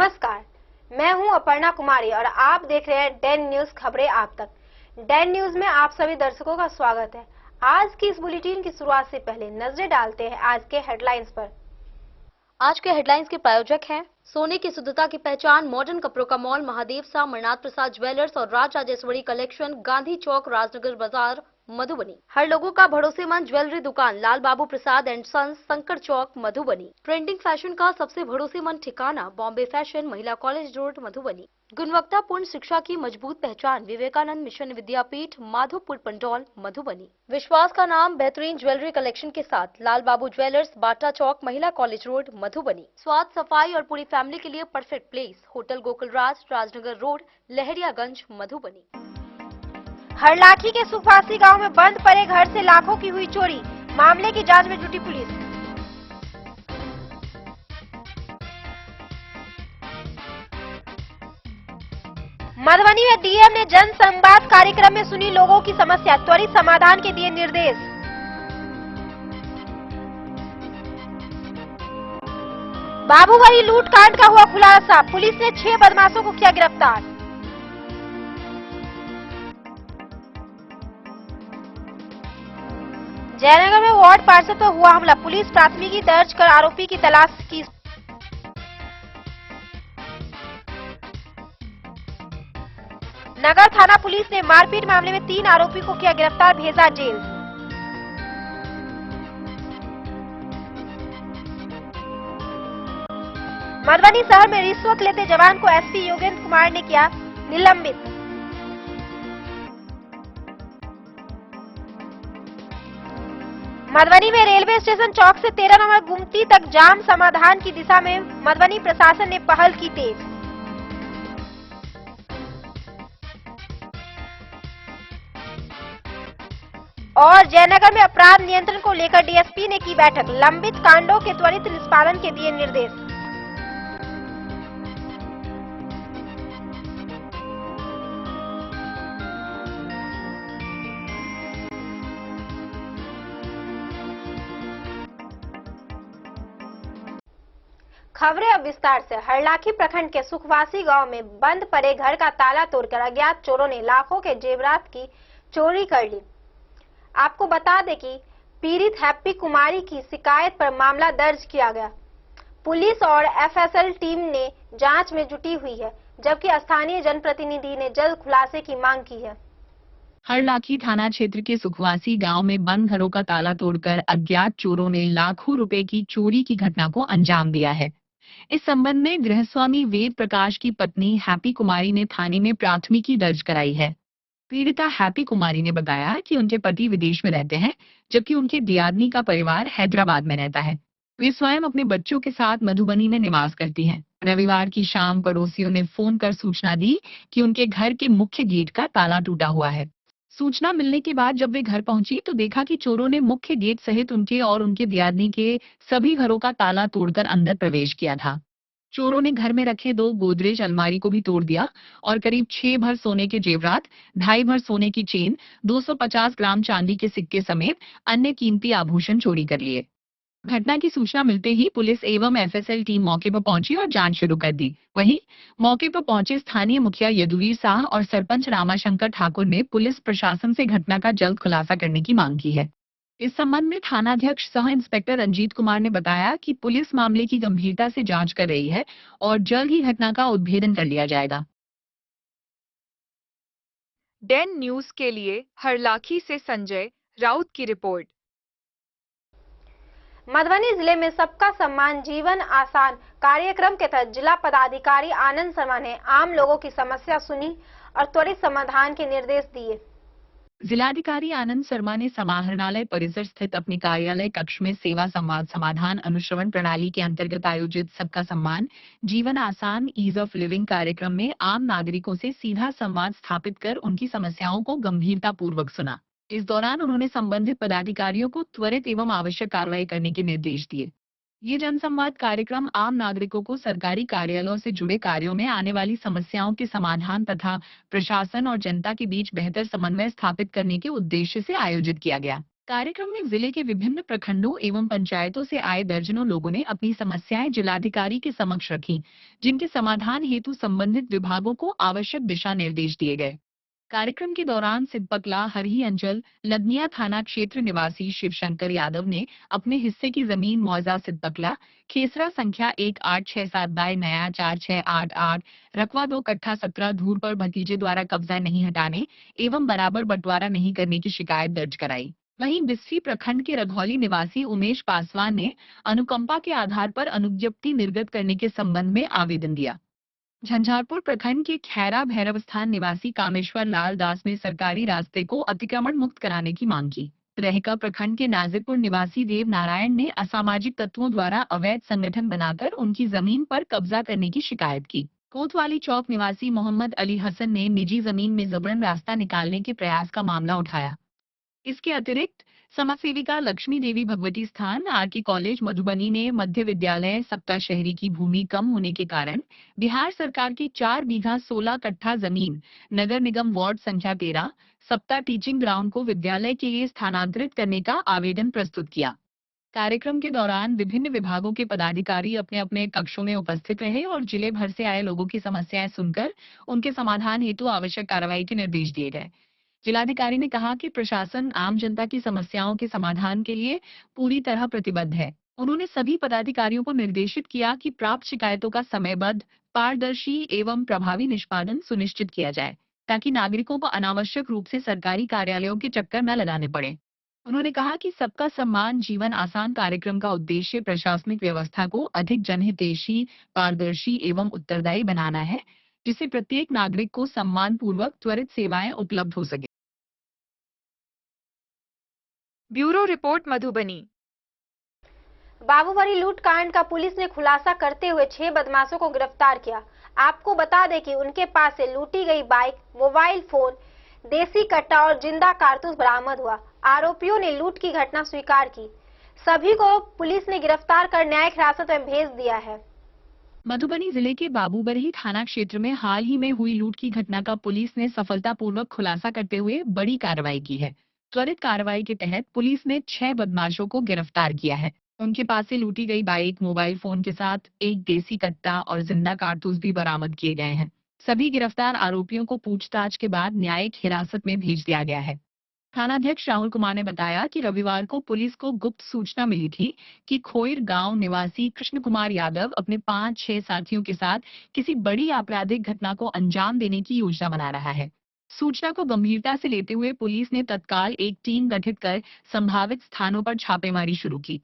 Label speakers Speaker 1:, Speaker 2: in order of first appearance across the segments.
Speaker 1: नमस्कार, मैं हूं अपर्णा कुमारी और आप देख रहे हैं डेन न्यूज खबरें आप तक। डेन न्यूज में आप सभी दर्शकों का स्वागत है। आज की इस बुलेटिन की शुरुआत से पहले नजरें डालते हैं आज के हेडलाइंस पर। आज के हेडलाइंस के प्रायोजक हैं सोने की शुद्धता की पहचान मॉडर्न कपड़ों का मॉल महादेव सा अमरनाथ प्रसाद ज्वेलर्स और राज राजेश्वरी कलेक्शन, गांधी चौक, राजनगर बाजार, मधुबनी। हर लोगों का भरोसेमंद ज्वेलरी दुकान Lal Babu Prasad and sons, Shankar Chowk, Madhubani. Trending fashion का सबसे भरोसेमंद ठिकाना Bombay fashion, Mahila college road, Madhubani. गुणवत्तापूर्ण शिक्षा की मजबूत पहचान विवेकानंद मिशन विद्यापीठ, माधोपुर पंडौल, मधुबनी। विश्वास का नाम बेहतरीन ज्वेलरी कलेक्शन के साथ लाल बाबू ज्वेलर्स, बाटा चौक, महिला कॉलेज रोड, मधुबनी। स्वाद, सफाई और पूरी फैमिली के लिए परफेक्ट प्लेस होटल गोकुल राज, राजनगर रोड, लहरियागंज, मधुबनी। हरलाखी के सुखवासी गांव में बंद पड़े घर से लाखों की हुई चोरी, मामले की जांच में जुटी पुलिस। मधुबनी में डीएम ने जन संवाद कार्यक्रम में सुनी लोगों की समस्या, त्वरित समाधान के दिए निर्देश। बाबूगढ़ी लूटकांड का हुआ खुलासा, पुलिस ने 6 बदमाशों को किया गिरफ्तार। जयनगर में वार्ड पार्षद पर हुआ हमला, पुलिस प्राथमिकी दर्ज कर आरोपी की तलाश की। नगर थाना पुलिस ने मारपीट मामले में 3 आरोपी को किया गिरफ्तार, भेजा जेल। मधुबनी शहर में रिश्वत लेते जवान को एसपी योगेंद्र कुमार ने किया निलंबित। मधुबनी में रेलवे स्टेशन चौक से 13 नंबर गुमती तक जाम समाधान की दिशा में मधुबनी प्रशासन ने पहल की तेज। और जयनगर में अपराध नियंत्रण को लेकर डीएसपी ने की बैठक, लंबित कांडों के त्वरित निष्पादन के दिए निर्देश। खबरें अब विस्तार से। हरलाखी प्रखंड के सुखवासी गांव में बंद पड़े घर का ताला तोड़कर अज्ञात चोरों ने लाखों के जेवरात की चोरी कर ली। आपको बता दें कि पीड़ित हैप्पी कुमारी की शिकायत पर मामला दर्ज किया गया। पुलिस और एफएसएल टीम ने जांच में जुटी हुई है, जबकि स्थानीय जनप्रतिनिधि ने जल्द खुलासे की मांग की है।
Speaker 2: हरलाखी थाना क्षेत्र के सुखवासी गांव में बंद घरों का ताला तोड़कर अज्ञात चोरों ने लाखों रुपए की चोरी की घटना को अंजाम दिया है। इस संबंध में गृहस्वामी वेद प्रकाश की पत्नी हैप्पी कुमारी ने थाने में प्राथमिकी दर्ज कराई है। पीड़िता हैप्पी कुमारी ने बताया कि उनके पति विदेश में रहते हैं, जबकि उनके दियादनी का परिवार हैदराबाद में रहता है। वे स्वयं अपने बच्चों के साथ मधुबनी में निवास करती हैं। रविवार की शाम पड़ोसियों ने फोन कर सूचना दी कि उनके घर के मुख्य गेट का ताला टूटा हुआ है। सूचना मिलने के बाद जब वे घर पहुंची तो देखा कि चोरों ने मुख्य गेट सहित उनके और उनके दियादनी के सभी घरों का ताला तोड़कर अंदर प्रवेश किया था। चोरों ने घर में रखे 2 गोदरेज अलमारी को भी तोड़ दिया और करीब 6 भर सोने के जेवरात, 2.5 भर सोने की चेन, 250 ग्राम चांदी के सिक्के समेत अन्य कीमती आभूषण चोरी कर लिए। घटना की सूचना मिलते ही पुलिस एवं एफएसएल टीम मौके पर पहुंची और जांच शुरू कर दी। वहीं मौके पर पहुंचे स्थानीय मुखिया यदुवीर शाह और सरपंच रामाशंकर ठाकुर ने पुलिस प्रशासन से घटना का जल्द खुलासा करने की मांग की है। इस संबंध में थानाध्यक्ष सह इंस्पेक्टर रंजीत कुमार ने बताया कि पुलिस मामले की गंभीरता से जांच कर रही है और जल्द ही घटना का उद्भेदन कर लिया जाएगा।
Speaker 3: डेन न्यूज के लिए हरलाखी से संजय राउत की रिपोर्ट।
Speaker 1: मधुबनी जिले में सबका सम्मान जीवन आसान कार्यक्रम के तहत जिला पदाधिकारी आनंद शर्मा ने आम लोगों की समस्या सुनी और त्वरित समाधान के निर्देश दिए।
Speaker 2: जिलाधिकारी आनंद शर्मा ने समाहरणालय परिसर स्थित अपने कार्यालय कक्ष में सेवा संवाद समाधान अनुश्रवण प्रणाली के अंतर्गत आयोजित सबका सम्मान जीवन आसान ईज ऑफ लिविंग कार्यक्रम में आम नागरिकों से सीधा संवाद स्थापित कर उनकी समस्याओं को गंभीरता पूर्वक सुना। इस दौरान उन्होंने संबंधित पदाधिकारियों को त्वरित एवं आवश्यक कार्रवाई करने के निर्देश दिए। ये जनसंवाद कार्यक्रम आम नागरिकों को सरकारी कार्यालयों से जुड़े कार्यों में आने वाली समस्याओं के समाधान तथा प्रशासन और जनता के बीच बेहतर समन्वय स्थापित करने के उद्देश्य से आयोजित किया गया। कार्यक्रम में जिले के विभिन्न प्रखंडों एवं पंचायतों से आए दर्जनों लोगों ने अपनी समस्याएं जिलाधिकारी के समक्ष रखी, जिनके समाधान हेतु संबंधित विभागों को आवश्यक दिशा निर्देश दिए गए। कार्यक्रम के दौरान सिद्धपकला हरही अंचल लदनिया थाना क्षेत्र निवासी शिवशंकर यादव ने अपने हिस्से की जमीन मौजा सिद्धपकला खेसरा संख्या 1867 बाय नया 4688 रकवा 2 कट्ठा 17 धूर पर भतीजे द्वारा कब्जा नहीं हटाने एवं बराबर बंटवारा नहीं करने की शिकायत दर्ज कराई। वहीं बिस्फी प्रखंड के रघौली निवासी उमेश पासवान ने अनुकंपा के आधार पर अनुज्ञप्ति निर्गत करने के संबंध में आवेदन दिया। झंझारपुर प्रखंड के खैरा भैरव स्थान निवासी कामेश्वर लाल दास ने सरकारी रास्ते को अतिक्रमण मुक्त कराने की मांग की। रहका प्रखंड के नाजिरपुर निवासी देव नारायण ने असामाजिक तत्वों द्वारा अवैध संगठन बनाकर उनकी जमीन पर कब्जा करने की शिकायत की। कोतवाली चौक निवासी मोहम्मद अली हसन ने निजी जमीन में जबरन रास्ता निकालने के प्रयास का मामला उठाया। इसके अतिरिक्त समाज सेविका लक्ष्मी देवी भगवती स्थान आरके कॉलेज मधुबनी ने मध्य विद्यालय सप्ता शहरी की भूमि कम होने के कारण बिहार सरकार की 4 बीघा 16 कट्ठा जमीन नगर निगम वार्ड संख्या 13 सप्ता टीचिंग ग्राउंड को विद्यालय के लिए स्थानांतरित करने का आवेदन प्रस्तुत किया। कार्यक्रम के दौरान विभिन्न विभागों के पदाधिकारी अपने अपने कक्षों में उपस्थित रहे और जिले भर से आए लोगों की समस्याएं सुनकर उनके समाधान हेतु आवश्यक कार्रवाई के निर्देश दिए गए। जिलाधिकारी ने कहा कि प्रशासन आम जनता की समस्याओं के समाधान के लिए पूरी तरह प्रतिबद्ध है। उन्होंने सभी पदाधिकारियों को निर्देशित किया कि प्राप्त शिकायतों का समयबद्ध, पारदर्शी एवं प्रभावी निष्पादन सुनिश्चित किया जाए, ताकि नागरिकों को अनावश्यक रूप से सरकारी कार्यालयों के चक्कर न लगाने पड़े। उन्होंने कहा कि सबका सम्मान जीवन आसान कार्यक्रम का उद्देश्य प्रशासनिक व्यवस्था को अधिक जनहितैषी, पारदर्शी एवं उत्तरदायी बनाना है, जिससे प्रत्येक नागरिक को सम्मान पूर्वक त्वरित सेवाएं उपलब्ध हो सके।
Speaker 3: Bureau report Madhubani.
Speaker 1: बाबूबरी लूट कांड का पुलिस ने खुलासा करते हुए 6 बदमाशों को गिरफ्तार किया। आपको बता दें कि उनके पास से लूटी गई बाइक, मोबाइल फोन, देसी कट्टा और जिंदा कारतूस बरामद हुआ। आरोपियों ने लूट की घटना स्वीकार की। सभी को पुलिस ने गिरफ्तार कर न्यायिक हिरासत में भेज दिया है।
Speaker 2: मधुबनी जिले के बाबूबरही थाना क्षेत्र में हाल ही में हुई लूट की घटना का पुलिस ने सफलतापूर्वक खुलासा करते हुए बड़ी कार्रवाई की है। त्वरित कार्रवाई के तहत पुलिस ने 6 बदमाशों को गिरफ्तार किया है। उनके पास से लूटी गई बाइक, मोबाइल फोन के साथ एक देसी कट्टा और जिंदा कारतूस भी बरामद किए गए हैं। सभी गिरफ्तार आरोपियों को पूछताछ के बाद न्यायिक हिरासत में भेज दिया गया है। थानाध्यक्ष राहुल कुमार ने बताया कि रविवार को पुलिस को गुप्त सूचना मिली थी कि खोइर गांव निवासी कृष्ण कुमार यादव अपने 5-6 साथियों के साथ किसी बड़ी आपराधिक घटना को अंजाम देने की योजना बना रहा है। सूचना को गंभीरता से लेते हुए पुलिस ने तत्काल एक टीम गठित कर संभावित स्थानों पर छापेमारी शुरू की।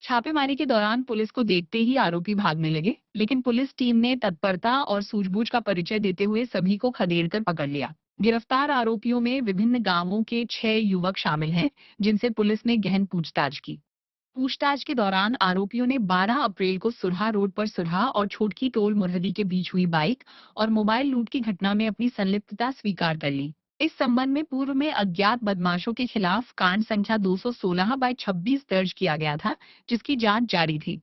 Speaker 2: छापेमारी के दौरान पुलिस को देखते ही आरोपी भागने लगे, लेकिन पुलिस टीम ने तत्परता और सूझबूझ का परिचय देते हुए सभी को खदेड़कर पकड़ लिया। गिरफ्तार आरोपियों में विभिन्न गांवों के 6 युवक शामिल हैं, जिनसे पुलिस ने गहन पूछताछ की। पूछताछ के दौरान आरोपियों ने 12 अप्रैल को सुरहा रोड पर सुरहा और छोटकी टोल मुरहदी के बीच हुई बाइक और मोबाइल लूट की घटना में अपनी संलिप्तता स्वीकार कर ली। इस संबंध में पूर्व में अज्ञात बदमाशों के खिलाफ कांड संख्या 216/26 दर्ज किया गया था, जिसकी जांच जारी थी।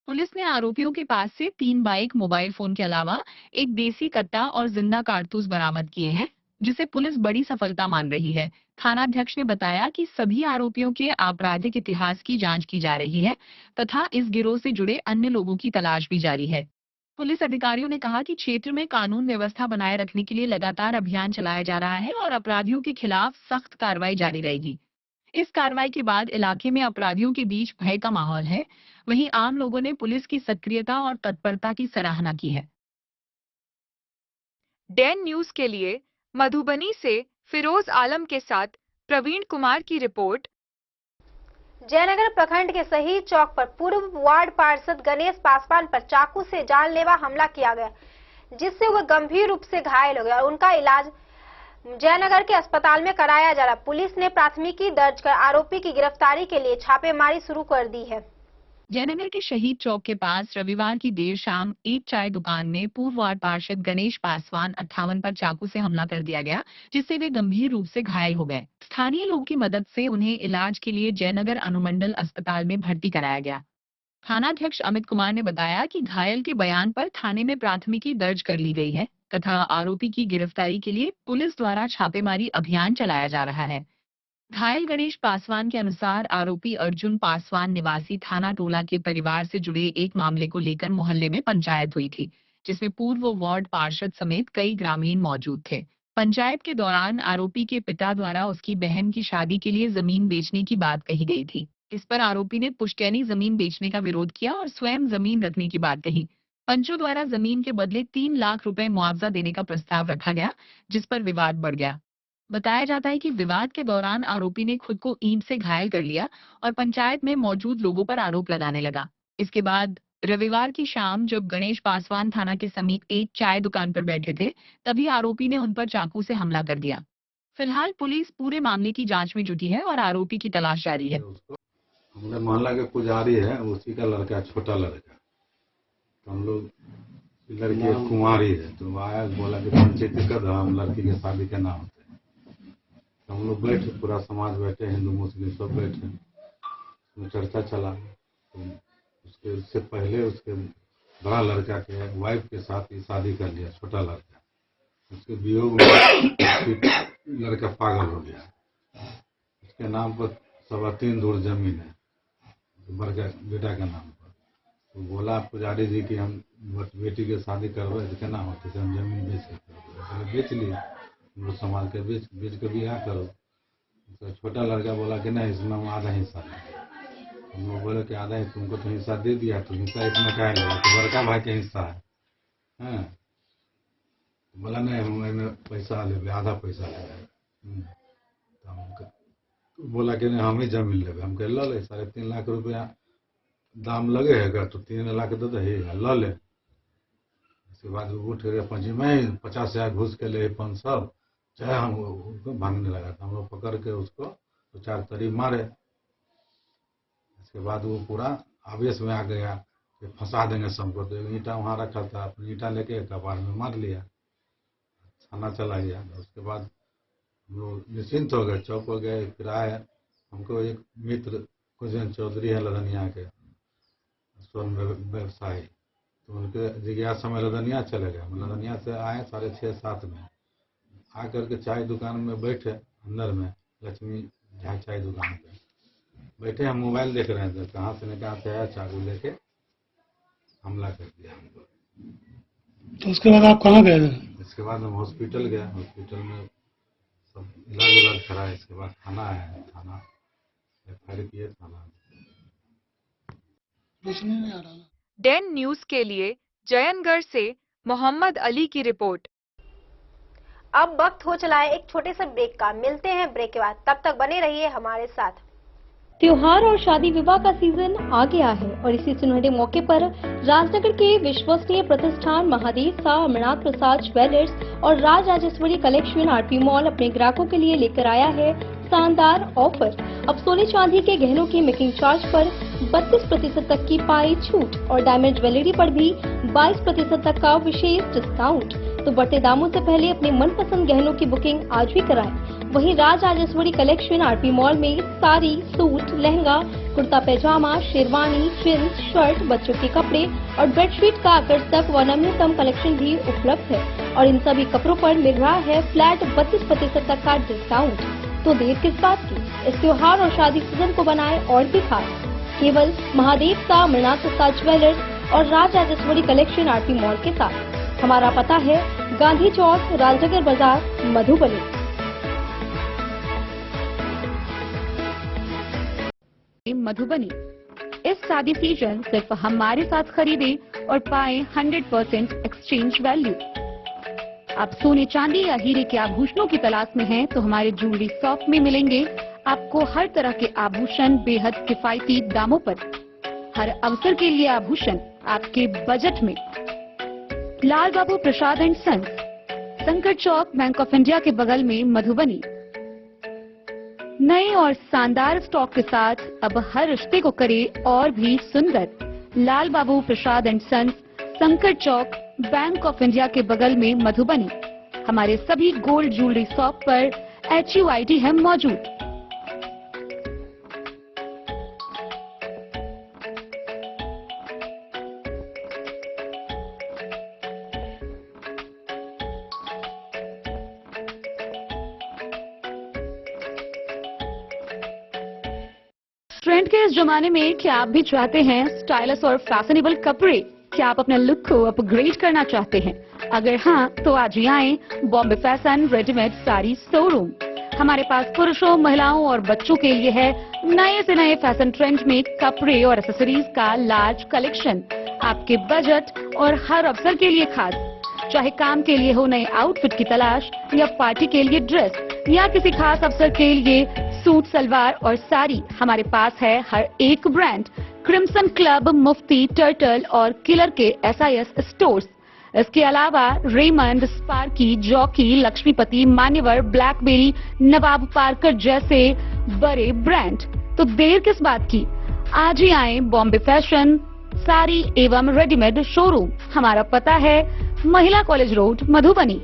Speaker 2: पुलिस ने आरोपियों के पास से 3 बाइक, मोबाइल फोन के अलावा एक देसी कट्टा और जिंदा कारतूस बरामद किए हैं, जिसे पुलिस बड़ी सफलता मान रही है। थानाध्यक्ष ने बताया कि सभी आरोपियों के आपराधिक इतिहास की जांच की जा रही है तथा इस गिरोह से जुड़े अन्य लोगों की तलाश भी जारी है। पुलिस अधिकारियों ने कहा कि क्षेत्र में कानून व्यवस्था बनाए रखने के लिए लगातार अभियान चलाया जा रहा है और अपराधियों के खिलाफ सख्त कार्रवाई जारी रहेगी। इस कार्रवाई के बाद इलाके में अपराधियों के बीच भय का माहौल है। वहीं आम लोगों ने पुलिस की सक्रियता और तत्परता की सराहना की है।
Speaker 3: डैन न्यूज के लिए मधुबनी से फिरोज आलम के साथ प्रवीण कुमार की रिपोर्ट।
Speaker 1: जयनगर प्रखंड के शहीद चौक पर पूर्व वार्ड पार्षद गणेश पासवान पर चाकू से जानलेवा हमला किया गया, जिससे वह गंभीर रूप से घायल हो गए और उनका इलाज जयनगर के अस्पताल में कराया जा रहा। पुलिस ने प्राथमिकी दर्ज कर आरोपी की गिरफ्तारी के लिए छापेमारी शुरू कर दी है।
Speaker 2: जयनगर के शहीद चौक के पास रविवार की देर शाम एक चाय दुकान में पूर्व वार्ड पार्षद गणेश पासवान 58 पर चाकू से हमला कर दिया गया, जिससे वे गंभीर रूप से घायल हो गए। स्थानीय लोगों की मदद से उन्हें इलाज के लिए जयनगर अनुमंडल अस्पताल में भर्ती कराया गया। थानाध्यक्ष अमित कुमार ने बताया कि घायल के बयान पर थाने में प्राथमिकी दर्ज कर ली गई है तथा आरोपी की गिरफ्तारी के लिए पुलिस द्वारा छापेमारी अभियान चलाया जा रहा है। घायल गणेश पासवान के अनुसार आरोपी अर्जुन पासवान निवासी थाना टोला के परिवार से जुड़े एक मामले को लेकर मोहल्ले में पंचायत हुई थी, जिसमें पूर्व वार्ड पार्षद समेत कई ग्रामीण मौजूद थे। पंचायत के दौरान आरोपी के पिता द्वारा उसकी बहन की शादी के लिए जमीन बेचने की बात कही गई थी। इस पर आरोपी ने पुश्तैनी जमीन बेचने का विरोध किया और स्वयं जमीन रखने की बात कही। पंचों द्वारा जमीन के बदले 3 लाख रुपए मुआवजा देने का प्रस्ताव रखा गया, जिस पर विवाद बढ़ गया। बताया जाता है कि विवाद के दौरान आरोपी ने खुद को ईंट से घायल कर लिया और पंचायत में मौजूद लोगों पर आरोप लगाने लगा। इसके बाद रविवार की शाम जब गणेश पासवान थाना के समीप एक चाय दुकान पर बैठे थे, तभी आरोपी ने उन पर चाकू से हमला कर दिया। फिलहाल पुलिस पूरे मामले की जांच में जुटी है और आरोपी की तलाश जारी है।
Speaker 4: हमारे मोहल्ला के पुजारी है, उसी का लड़का, छोटा लड़का। तो हम लोग, लड़की कुंवारी है, तो आया बोला कि पंचायती कर दो, हम लड़की के शादी के नाम होते हैं। तो हम लोग बैठे, पूरा समाज बैठे, हिंदू मुस्लिम सब बैठे, उसमें चर्चा चला। तो उससे पहले उसके बड़ा लड़का के वाइफ के साथ ही शादी कर लिया, छोटा लड़का। उसके वियोग में लड़का पागल हो गया। उसके नाम पर 3.25 दूर जमीन है, बड़का बेटा के नाम पर। तो बोला पुजारी जी कि हम बेटी के शादी करवे तो केना होते, तो हम जमीन बेच के करवे। बेच लिए, हम लोग समाज के बेच के बियाह करो। तो छोटा लड़का बोला कि नहीं, इसमें हम आधा हिस्सा लेंगे। हम लोग बोले कि आधा ही तुमको तो हिस्सा दे दिया, तो हिस्सा इसमें क्या लेगा, तो बड़का भाई का हिस्सा है। बोला नहीं, हम पैसा ले, आधा पैसा ले। तो बोला कि नहीं, हम ही जमीन लेंगे। हम कह लो ले, 3.5 लाख रुपया दाम लगे है, तो 3 लाख दे दे, लो ले। उसके बाद उठ गए, 50,000 घुस के ले 500, चाहे हम उसको भागने लगा था। हम लोग पकड़ के उसको 2-4 तरी मारे। इसके बाद वो पूरा आवेश में आ गया कि फंसा देंगे सबको। तो ईंटा वहाँ रखा था, अपनी ईंटा लेके कपार में मार लिया, थाना चला गया। उसके बाद हम लोग निश्चिंत हो गए, चौक हो गए। फिर आए, हमको एक मित्र कुजन चौधरी है लदनिया के, स्वर्ण व्यवसायी, तो उनके जिज्ञासा में लदनिया चले गए। लदनिया से आए 6:30-7 में, आकर के चाय दुकान में बैठे, अंदर में लक्ष्मी झा चाय दुकान पे बैठे। हम मोबाइल देख रहे थे, कहाँ से आया, चाकू लेके हमला कर दिया हमको।
Speaker 5: तो उसके बाद आप कहाँ गए थे?
Speaker 4: इसके बाद हम हॉस्पिटल गए, हॉस्पिटल में सब इलाज कराया। इसके बाद थाना आया, थाना FIR किए, थाना
Speaker 5: कुछ नहीं आ रहा।
Speaker 3: डेन न्यूज के लिए जयनगढ़ से मोहम्मद अली की रिपोर्ट।
Speaker 1: अब वक्त हो चला है एक छोटे से ब्रेक का। मिलते हैं ब्रेक के बाद, तब तक बने रहिए हमारे साथ।
Speaker 6: त्योहार और शादी विवाह का सीजन आ गया है और इसी सुनहरे मौके पर राजनगर के विश्वसनीय प्रतिष्ठान महादेव शाह अमरनाथ प्रसाद ज्वेलर्स और Raj Rajeshwari collection RP mall अपने ग्राहकों के लिए लेकर आया है शानदार ऑफर। अब सोने चांदी के गहनों के मेकिंग चार्ज पर 32% तक की पाई छूट और डायमंड ज्वेलरी पर भी 22% तक का विशेष डिस्काउंट। तो बढ़ते दामों से पहले अपने मनपसंद गहनों की बुकिंग आज भी कराएं। वहीं राज राजेश्वरी कलेक्शन RP मॉल में साड़ी, सूट, लहंगा, कुर्ता पैजामा, शेरवानी, जींस, शर्ट, बच्चों के कपड़े और बेडशीट का आकर्षक व नवीनतम कलेक्शन भी उपलब्ध है और इन सभी कपड़ों पर मिल रहा है फ्लैट 32% तक का डिस्काउंट। तो देर किस बात की, इस त्योहार और शादी सीजन को बनाए और भी खास केवल महादेव शाह अमरनाथ प्रसाद ज्वेलर्स और Raj Rajeshwari collection RP mall के साथ। हमारा पता है गांधी चौक, राजनगर बाजार, मधुबनी।
Speaker 7: मधुबनी इस शादी सीजन सिर्फ हमारे साथ खरीदे और पाए 100% एक्सचेंज वैल्यू। आप सोने चांदी या हीरे के आभूषणों की तलाश में हैं तो हमारे ज्वेलरी शॉप में मिलेंगे आपको हर तरह के आभूषण बेहद किफायती दामों पर। हर अवसर के लिए आभूषण आपके बजट में। लाल बाबू प्रसाद एंड सन्स, संकट चौक, बैंक ऑफ इंडिया के बगल में, मधुबनी। नए और शानदार स्टॉक के साथ अब हर रिश्ते को करे और भी सुंदर। लाल बाबू प्रसाद एंड सन्स, संकट चौक, बैंक ऑफ इंडिया के बगल में, मधुबनी। हमारे सभी गोल्ड ज्वेलरी शॉप पर HUID है मौजूद। ट्रेंड के इस जमाने में क्या आप भी चाहते हैं स्टाइलिश और फैशनेबल कपड़े? क्या आप अपने लुक को अपग्रेड करना चाहते हैं? अगर हाँ, तो आज ही आए Bombay fashion readymade sari showroom. हमारे पास पुरुषों, महिलाओं और बच्चों के लिए है नए से नए फैशन ट्रेंड में कपड़े और एक्सेसरीज का लार्ज कलेक्शन, आपके बजट और हर अवसर के लिए खास। चाहे काम के लिए हो नए आउटफिट की तलाश, या पार्टी के लिए ड्रेस, या किसी खास अवसर के लिए सूट, सलवार और साड़ी, हमारे पास है हर एक ब्रांड। क्रिम्सन क्लब, मुफ्ती, टर्टल और किलर के SIS स्टोर्स। इसके अलावा रेमंड, स्पार्की, जॉकी, लक्ष्मीपति, मान्यवर, ब्लैकबेरी, नवाब पार्कर जैसे बड़े ब्रांड। तो देर किस बात की, आज ही आए बॉम्बे फैशन साड़ी एवं रेडीमेड शोरूम। हमारा पता है महिला कॉलेज रोड, मधुबनी।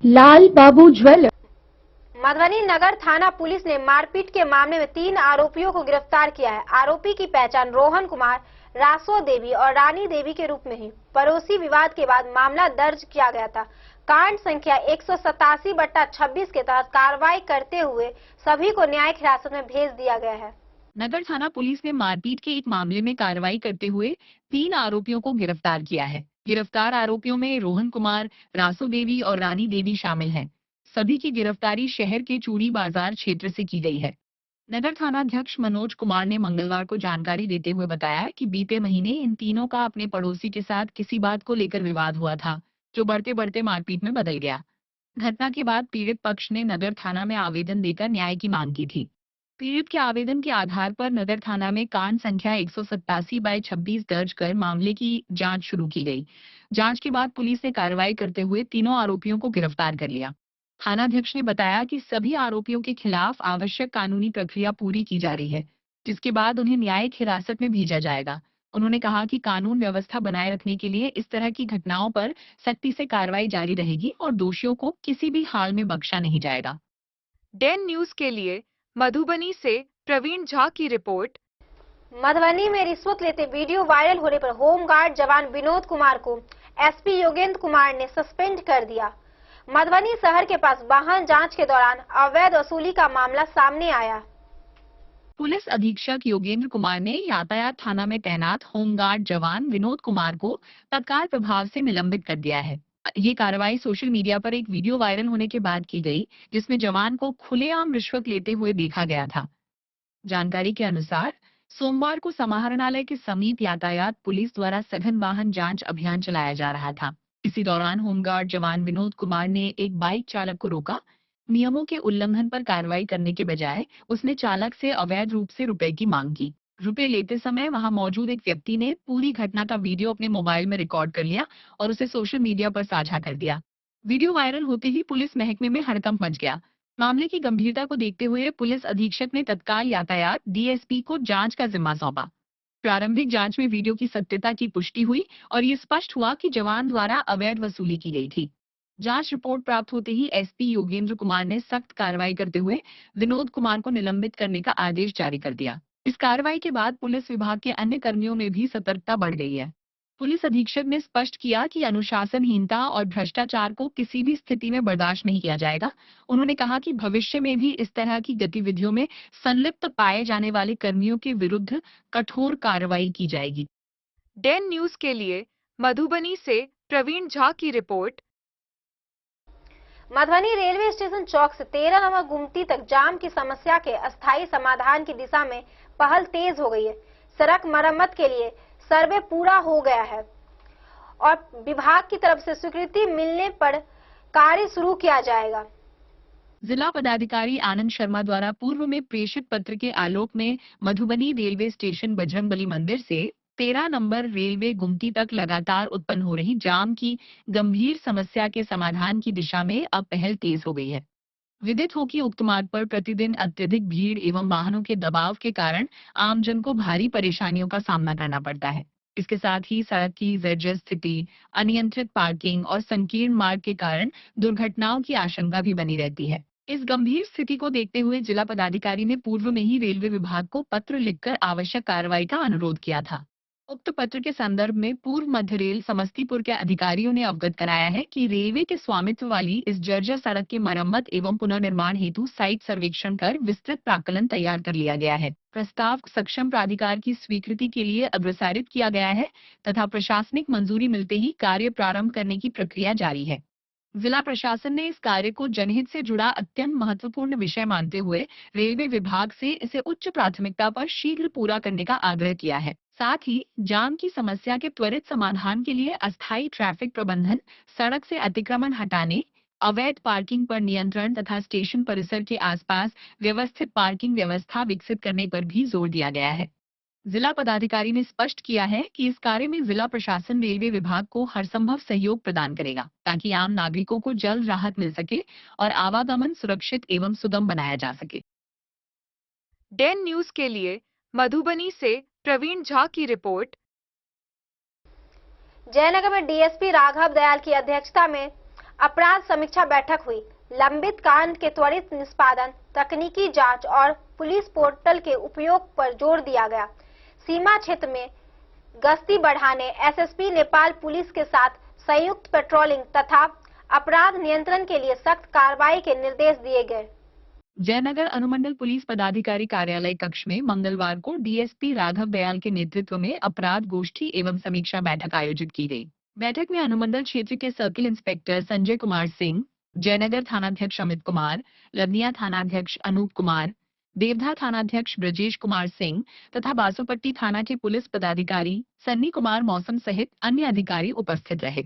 Speaker 7: लाल बाबू ज्वेलर।
Speaker 1: मधुबनी नगर थाना पुलिस ने मारपीट के मामले में 3 आरोपियों को गिरफ्तार किया है। आरोपी की पहचान रोहन कुमार, रासो देवी और रानी देवी के रूप में हुई। पड़ोसी विवाद के बाद मामला दर्ज किया गया था। कांड संख्या 187/26 के तहत कार्रवाई करते हुए सभी को न्यायिक हिरासत में भेज दिया गया है।
Speaker 2: नगर थाना पुलिस ने मारपीट के एक मामले में कार्रवाई करते हुए 3 आरोपियों को गिरफ्तार किया है। गिरफ्तार आरोपियों में रोहन कुमार, रासो देवी और रानी देवी शामिल हैं। सभी की गिरफ्तारी शहर के चूड़ी बाजार क्षेत्र से की गई है। नगर थाना अध्यक्ष मनोज कुमार ने मंगलवार को जानकारी देते हुए बताया कि बीते महीने इन तीनों का अपने पड़ोसी के साथ किसी बात को लेकर विवाद हुआ था, जो बढ़ते बढ़ते मारपीट में बदल गया। घटना के बाद पीड़ित पक्ष ने नगर थाना में आवेदन देकर न्याय की मांग की थी। पीड़ित के आवेदन के आधार पर नगर थाना में कांड संख्या 187/26 दर्ज कर मामले की जांच शुरू की गई। जांच के बाद पुलिस ने कार्रवाई करते हुए तीनों आरोपियों को गिरफ्तार कर लिया। थानाध्यक्ष ने बताया कि सभी आरोपियों के खिलाफ आवश्यक कानूनी प्रक्रिया पूरी की जा रही है, जिसके बाद उन्हें न्यायिक हिरासत में भेजा जाएगा। उन्होंने कहा कि कानून व्यवस्था बनाए रखने के लिए इस तरह की घटनाओं पर सख्ती से कार्रवाई जारी रहेगी और दोषियों को किसी भी हाल में बख्शा नहीं जाएगा।
Speaker 3: डेन न्यूज के लिए मधुबनी से प्रवीण झा की रिपोर्ट।
Speaker 1: मधुबनी में रिश्वत लेते वीडियो वायरल होने पर होमगार्ड जवान विनोद कुमार को SP योगेंद्र कुमार ने सस्पेंड कर दिया। मधुबनी शहर के पास वाहन जांच के दौरान अवैध वसूली का मामला सामने आया।
Speaker 2: पुलिस अधीक्षक योगेंद्र कुमार ने यातायात थाना में तैनात होमगार्ड जवान विनोद कुमार को तत्काल प्रभाव से निलंबित कर दिया है। ये कार्रवाई सोशल मीडिया पर एक वीडियो वायरल होने के बाद की गई, जिसमें जवान को खुलेआम रिश्वत लेते हुए देखा गया था। जानकारी के अनुसार सोमवार को समाहरणालय के समीप यातायात पुलिस द्वारा सघन वाहन जांच अभियान चलाया जा रहा था। इसी दौरान होमगार्ड जवान विनोद कुमार ने एक बाइक चालक को रोका। नियमों के उल्लंघन पर कार्रवाई करने के बजाय उसने चालक से अवैध रूप से रुपए की मांग की। रुपए लेते समय वहां मौजूद एक व्यक्ति ने पूरी घटना का वीडियो अपने मोबाइल में रिकॉर्ड कर लिया और उसे सोशल मीडिया पर साझा कर दिया। वीडियो वायरल होते ही पुलिस महकमे में हड़कंप मच गया। मामले की गंभीरता को देखते हुए पुलिस अधीक्षक ने तत्काल यातायात DSP को जांच का जिम्मा सौंपा। प्रारंभिक जांच में वीडियो की सत्यता की पुष्टि हुई और ये स्पष्ट हुआ कि जवान द्वारा अवैध वसूली की गई थी। जांच रिपोर्ट प्राप्त होते ही SP योगेंद्र कुमार ने सख्त कार्रवाई करते हुए विनोद कुमार को निलंबित करने का आदेश जारी कर दिया। इस कार्रवाई के बाद पुलिस विभाग के अन्य कर्मियों में भी सतर्कता बढ़ गई है। पुलिस अधीक्षक ने स्पष्ट किया कि अनुशासनहीनता और भ्रष्टाचार को किसी भी स्थिति में बर्दाश्त नहीं किया जाएगा। उन्होंने कहा कि भविष्य में भी इस तरह की गतिविधियों में संलिप्त पाए जाने वाले कर्मियों के विरुद्ध कठोर कार्रवाई की जाएगी।
Speaker 3: डेन न्यूज के लिए मधुबनी से प्रवीण झा की रिपोर्ट।
Speaker 1: मधुबनी रेलवे स्टेशन चौक से 13 नंबर गुमती तक जाम की समस्या के अस्थायी समाधान की दिशा में पहल तेज हो गई है। सड़क मरम्मत के लिए सर्वे पूरा हो गया है और विभाग की तरफ से स्वीकृति मिलने पर कार्य शुरू किया जाएगा।
Speaker 2: जिला पदाधिकारी आनंद शर्मा द्वारा पूर्व में प्रेषित पत्र के आलोक में मधुबनी रेलवे स्टेशन बजरंगबली मंदिर से 13 नंबर रेलवे गुमती तक लगातार उत्पन्न हो रही जाम की गंभीर समस्या के समाधान की दिशा में अब पहल तेज हो गई है। विदित हो कि उक्त मार्ग पर प्रतिदिन अत्यधिक भीड़ एवं वाहनों के दबाव के कारण आमजन को भारी परेशानियों का सामना करना पड़ता है। इसके साथ ही सड़क की जर्जर स्थिति, अनियंत्रित पार्किंग और संकीर्ण मार्ग के कारण दुर्घटनाओं की आशंका भी बनी रहती है। इस गंभीर स्थिति को देखते हुए जिला पदाधिकारी ने पूर्व में ही रेलवे विभाग को पत्र लिखकर आवश्यक कार्रवाई का अनुरोध किया था। उक्त पत्र के संदर्भ में पूर्व मध्य रेल समस्तीपुर के अधिकारियों ने अवगत कराया है कि रेलवे के स्वामित्व वाली इस जर्जर सड़क के मरम्मत एवं पुनर्निर्माण हेतु साइट सर्वेक्षण कर विस्तृत प्राक्कलन तैयार कर लिया गया है। प्रस्ताव सक्षम प्राधिकार की स्वीकृति के लिए अग्रसारित किया गया है तथा प्रशासनिक मंजूरी मिलते ही कार्य प्रारंभ करने की प्रक्रिया जारी है। जिला प्रशासन ने इस कार्य को जनहित से जुड़ा अत्यंत महत्वपूर्ण विषय मानते हुए रेलवे विभाग से इसे उच्च प्राथमिकता पर शीघ्र पूरा करने का आग्रह किया है। साथ ही जाम की समस्या के त्वरित समाधान के लिए अस्थायी ट्रैफिक प्रबंधन, सड़क से अतिक्रमण हटाने, अवैध पार्किंग पर नियंत्रण तथा स्टेशन परिसर के आसपास व्यवस्थित पार्किंग व्यवस्था विकसित करने पर भी जोर दिया गया है। जिला पदाधिकारी ने स्पष्ट किया है कि इस कार्य में जिला प्रशासन रेलवे विभाग को हर संभव सहयोग प्रदान करेगा ताकि आम नागरिकों को जल्द राहत मिल सके और आवागमन सुरक्षित एवं सुगम बनाया जा सके।
Speaker 3: डेन न्यूज के लिए मधुबनी से प्रवीण झा की रिपोर्ट।
Speaker 1: जयनगर में डीएसपी राघव दयाल की अध्यक्षता में अपराध समीक्षा बैठक हुई। लंबित कांड के त्वरित निष्पादन, तकनीकी जांच और पुलिस पोर्टल के उपयोग पर जोर दिया गया। सीमा क्षेत्र में गश्ती बढ़ाने, एसएसपी नेपाल पुलिस के साथ संयुक्त पेट्रोलिंग तथा अपराध नियंत्रण के लिए सख्त कार्रवाई के निर्देश दिए गए।
Speaker 2: जयनगर अनुमंडल पुलिस पदाधिकारी कार्यालय कक्ष में मंगलवार को डीएसपी राघव दयाल के नेतृत्व में अपराध गोष्ठी एवं समीक्षा बैठक आयोजित की गई। बैठक में अनुमंडल क्षेत्र के सर्किल इंस्पेक्टर संजय कुमार सिंह, जयनगर थानाध्यक्ष अमित कुमार, लदनिया थानाध्यक्ष अनूप कुमार, देवधा थानाध्यक्ष ब्रजेश कुमार सिंह तथा बासोपट्टी थाना के पुलिस पदाधिकारी सन्नी कुमार मौसम सहित अन्य अधिकारी उपस्थित रहे।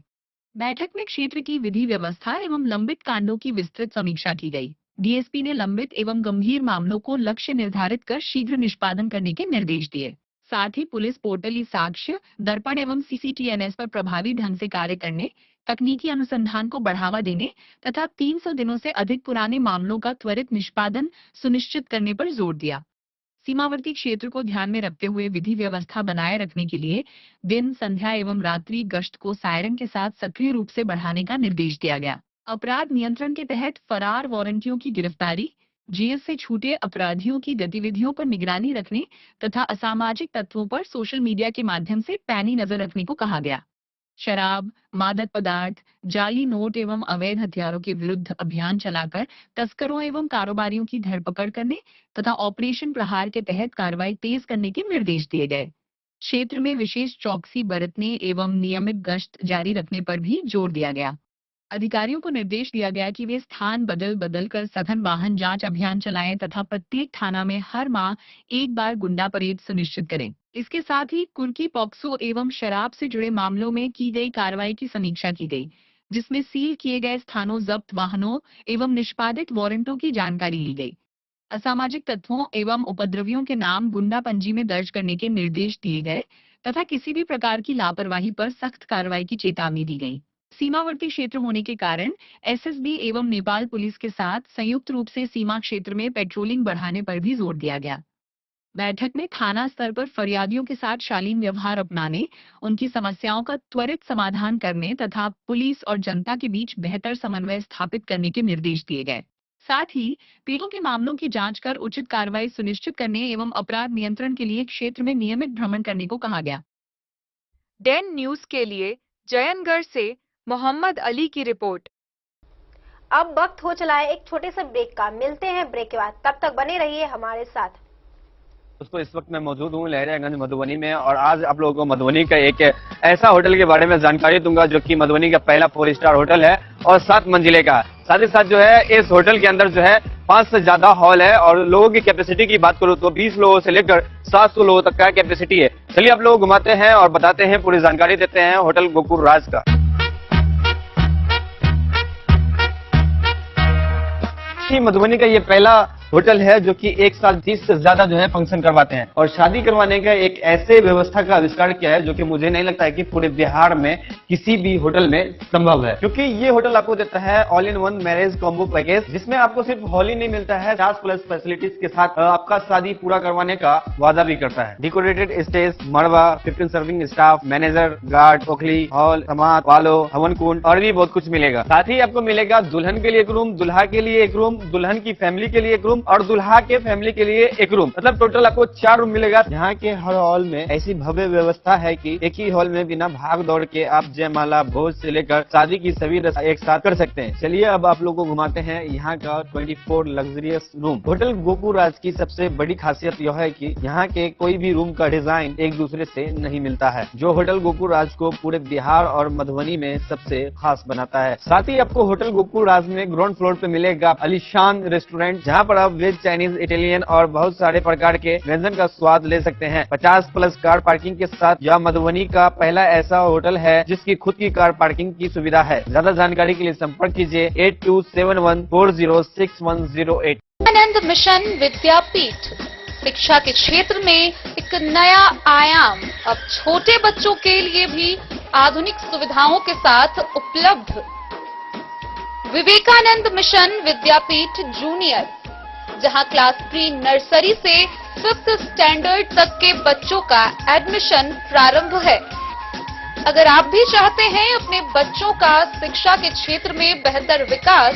Speaker 2: बैठक में क्षेत्र की विधि व्यवस्था एवं लंबित कांडों की विस्तृत समीक्षा की गई। डीएसपी ने लंबित एवं गंभीर मामलों को लक्ष्य निर्धारित कर शीघ्र निष्पादन करने के निर्देश दिए। साथ ही पुलिस पोर्टल ई साक्ष्य, दर्पण एवं सीसीटीएनएस पर प्रभावी ढंग से कार्य करने, तकनीकी अनुसंधान को बढ़ावा देने तथा 300 दिनों से अधिक पुराने मामलों का त्वरित निष्पादन सुनिश्चित करने पर जोर दिया। सीमावर्ती क्षेत्र को ध्यान में रखते हुए विधि व्यवस्था बनाए रखने के लिए दिन, संध्या एवं रात्रि गश्त को सायरन के साथ सक्रिय रूप से बढ़ाने का निर्देश दिया गया। अपराध नियंत्रण के तहत फरार वारंटियों की गिरफ्तारी, जेल से छूटे अपराधियों की गतिविधियों पर निगरानी रखने तथा असामाजिक तत्वों पर सोशल मीडिया के माध्यम से पैनी नजर रखने को कहा गया। शराब, मादक पदार्थ, जाली नोट एवं अवैध हथियारों के विरुद्ध अभियान चलाकर तस्करों एवं कारोबारियों की धरपकड़ करने तथा ऑपरेशन प्रहार के तहत कार्रवाई तेज करने के निर्देश दिए गए। क्षेत्र में विशेष चौकसी बरतने एवं नियमित गश्त जारी रखने पर भी जोर दिया गया। अधिकारियों को निर्देश दिया गया कि वे स्थान बदल कर सघन वाहन जांच अभियान चलाएं तथा प्रत्येक थाना में हर माह एक बार गुंडा परेड सुनिश्चित करें। इसके साथ ही कुर्की, पॉक्सो एवं शराब से जुड़े मामलों में की गई कार्रवाई की समीक्षा की गई, जिसमें सील किए गए स्थानों, जब्त वाहनों एवं निष्पादित वारंटों की जानकारी ली गई। असामाजिक तत्वों एवं उपद्रवियों के नाम गुंडा पंजी में दर्ज करने के निर्देश दिए गए तथा किसी भी प्रकार की लापरवाही पर सख्त कार्रवाई की चेतावनी दी गई। सीमावर्ती क्षेत्र होने के कारण एसएसबी एवं नेपाल पुलिस के साथ संयुक्त रूप से सीमा क्षेत्र में पेट्रोलिंग बढ़ाने पर भी जोर दिया गया। बैठक में थाना स्तर पर फरियादियों के साथ शालीन व्यवहार अपनाने, उनकी समस्याओं का त्वरित समाधान करने तथा पुलिस और जनता के बीच बेहतर समन्वय स्थापित करने के निर्देश दिए गए। साथ ही पीड़ितों के मामलों की जांच कर उचित कार्रवाई सुनिश्चित करने एवं अपराध नियंत्रण के लिए क्षेत्र में नियमित भ्रमण करने को कहा गया।
Speaker 3: डेन न्यूज के लिए जयनगढ़ से मोहम्मद अली की रिपोर्ट।
Speaker 1: अब वक्त हो चला है एक छोटे से ब्रेक का। मिलते हैं ब्रेक के बाद, तब तक बने रहिए हमारे साथ।
Speaker 8: दोस्तों, इस वक्त मैं मौजूद हूँ लहरियागंज मधुबनी में और आज आप लोगों को मधुबनी का एक ऐसा होटल के बारे में जानकारी दूंगा जो कि मधुबनी का पहला 4 स्टार होटल है और 7 मंजिले का। साथ ही साथ जो है इस होटल के अंदर जो है 5 से ज्यादा हॉल है और लोगों की कैपेसिटी की बात करूं तो 20 लोगों से लेकर 700 लोगों तक का कैपेसिटी है। चलिए आप लोग घुमाते हैं और बताते हैं, पूरी जानकारी देते हैं होटल गोकुल राज का। मधुबनी का ये पहला होटल है जो कि एक साथ 30 से ज्यादा जो है फंक्शन करवाते हैं और शादी करवाने का एक ऐसे व्यवस्था का आविष्कार किया है जो कि मुझे नहीं लगता है कि पूरे बिहार में किसी भी होटल में संभव है, क्योंकि ये होटल आपको देता है all in one marriage combo package, जिसमें आपको सिर्फ हॉल ही नहीं मिलता है, 50+ फैसिलिटीज के साथ आपका शादी पूरा करवाने का वादा भी करता है। डेकोरेटेड स्टेज, मड़वा, 15 सर्विंग स्टाफ, मैनेजर, गार्ड, ओखली, हॉल, समाज, वालो, हवन कुंड और भी बहुत कुछ मिलेगा। साथ ही आपको मिलेगा दुल्हन के लिए एक रूम, दुल्हा के लिए एक रूम, दुल्हन की फैमिली के लिए एक रूम और दुल्हा के फैमिली के लिए एक रूम। मतलब टोटल आपको 4 रूम मिलेगा। यहाँ के हर हॉल में ऐसी भव्य व्यवस्था है कि एक ही हॉल में बिना भाग दौड़ के आप जयमाला, भोज से लेकर शादी की सभी रस्म एक साथ कर सकते हैं। चलिए अब आप लोगों को घुमाते हैं यहाँ का 24 लग्जरियस रूम। होटल गोकुल राज की सबसे बड़ी खासियत यह है कि यहाँ के कोई भी रूम का डिजाइन एक दूसरे से नहीं मिलता है, जो होटल गोकुल राज को पूरे बिहार और मधुबनी में सबसे खास बनाता है। साथ ही आपको होटल गोकुल राज में ग्राउंड फ्लोर पे मिलेगा आलीशान रेस्टोरेंट, जहाँ पर आप वेज, चाइनीज, इटालियन और बहुत सारे प्रकार के व्यंजन का स्वाद ले सकते हैं। 50+ कार पार्किंग के साथ यह मधुबनी का पहला ऐसा होटल है जिसकी खुद की कार पार्किंग की सुविधा है। ज्यादा जानकारी के लिए संपर्क कीजिए 8271406108।
Speaker 9: विवेकानंद मिशन विद्यापीठ शिक्षा के क्षेत्र में एक नया आयाम अब छोटे बच्चों के लिए भी आधुनिक सुविधाओं के साथ उपलब्ध। विवेकानंद मिशन विद्यापीठ जूनियर, जहां क्लास प्री नर्सरी से 5th स्टैंडर्ड तक के बच्चों का एडमिशन प्रारंभ है। अगर आप भी चाहते हैं अपने बच्चों का शिक्षा के क्षेत्र में बेहतर विकास,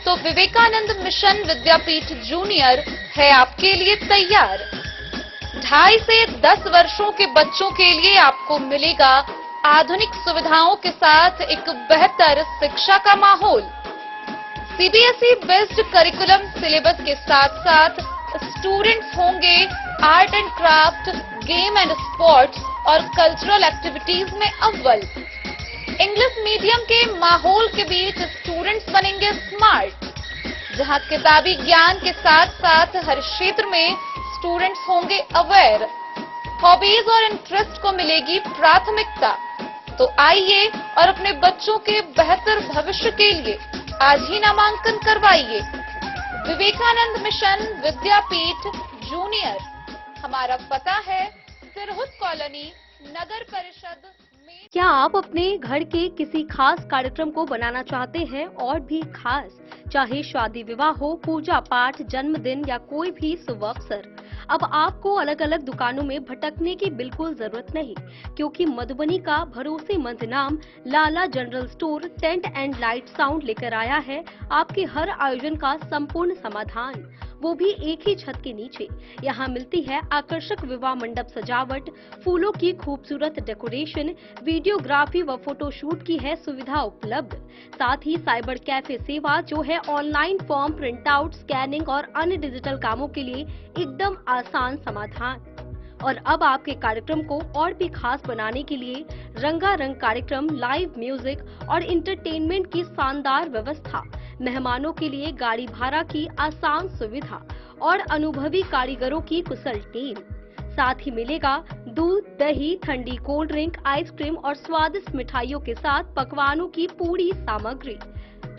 Speaker 9: तो विवेकानंद मिशन विद्यापीठ जूनियर है आपके लिए तैयार। 2.5 से 10 वर्षों के बच्चों के लिए आपको मिलेगा आधुनिक सुविधाओं के साथ एक बेहतर शिक्षा का माहौल। सीबीएसई बेस्ड करिकुलम सिलेबस के साथ साथ स्टूडेंट्स होंगे art and craft, game and sports और कल्चरल एक्टिविटीज में अव्वल। इंग्लिश मीडियम के माहौल के बीच स्टूडेंट्स बनेंगे स्मार्ट, जहां किताबी ज्ञान के साथ साथ हर क्षेत्र में स्टूडेंट्स होंगे अवेयर। हॉबीज और इंटरेस्ट को मिलेगी प्राथमिकता। तो आइए और अपने बच्चों के बेहतर भविष्य के लिए आज ही नामांकन करवाइए। विवेकानंद मिशन विद्यापीठ जूनियर, हमारा पता है सिरहुत कॉलोनी, नगर परिषद में।
Speaker 6: क्या आप अपने घर के किसी खास कार्यक्रम को बनाना चाहते हैं और भी खास, चाहे शादी विवाह हो, पूजा पाठ, जन्मदिन या कोई भी शुभ अवसर? अब आपको अलग अलग दुकानों में भटकने की बिल्कुल जरूरत नहीं, क्योंकि मधुबनी का भरोसेमंद नाम Lala general store tent and light sound लेकर आया है आपके हर आयोजन का संपूर्ण समाधान, वो भी एक ही छत के नीचे। यहाँ मिलती है आकर्षक विवाह मंडप सजावट, फूलों की खूबसूरत डेकोरेशन, वीडियोग्राफी व फोटोशूट की है सुविधा उपलब्ध। साथ ही साइबर कैफे सेवा, जो है online form print out, scanning और अन्य डिजिटल कामों के लिए एकदम आसान समाधान। और अब आपके कार्यक्रम को और भी खास बनाने के लिए रंगारंग कार्यक्रम, लाइव म्यूजिक और इंटरटेनमेंट की शानदार व्यवस्था, मेहमानों के लिए गाड़ी भाड़ा की आसान सुविधा और अनुभवी कारीगरों की कुशल टीम। साथ ही मिलेगा दूध, दही, ठंडी कोल्ड ड्रिंक, आइसक्रीम और स्वादिष्ट मिठाइयों के साथ पकवानों की पूरी सामग्री।